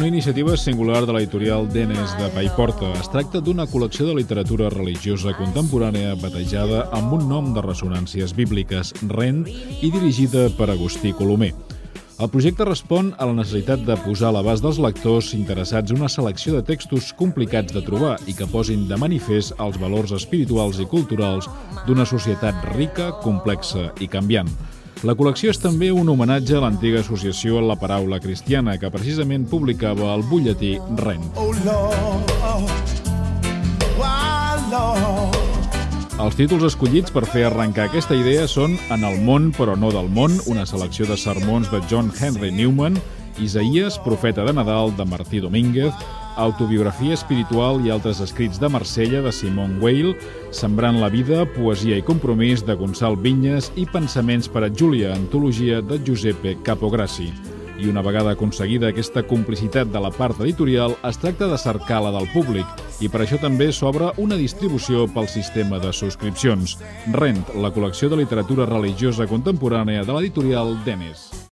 Una iniciativa singular de l'editorial Denes de Paiporta. Es tracta d'una col·lecció de literatura religiosa contemporània batejada amb un nom de ressonàncies bíbliques, Rent, i dirigida per Agustí Colomer. El projecte respon a la necessitat de posar a l'abast dels lectors interessats una selecció de textos complicats de trobar i que posin de manifest els valors espirituals i culturals d'una societat rica, complexa i canviant. La col·lecció és també un homenatge a l'antiga associació La Paraula Cristiana, que precisament publicava el butlletí Rent. Els títols escollits per fer arrencar aquesta idea són En el món però no del món, una selecció de sermons de John Henry Newman, Isaïes, profeta de Nadal, de Martí Domínguez, Autobiografia espiritual i altres escrits de Marsella, de Simone Weil, Sembrant la vida, poesia i compromís, de Gonçal Vinyes i Pensaments per a Júlia, antologia de Giuseppe Capograssi. I una vegada aconseguida aquesta complicitat de la part editorial, es tracta de cercar la del públic i per això també s'obre una distribució pel sistema de subscripcions. Rent, la col·lecció de literatura religiosa contemporània de l'editorial Denes.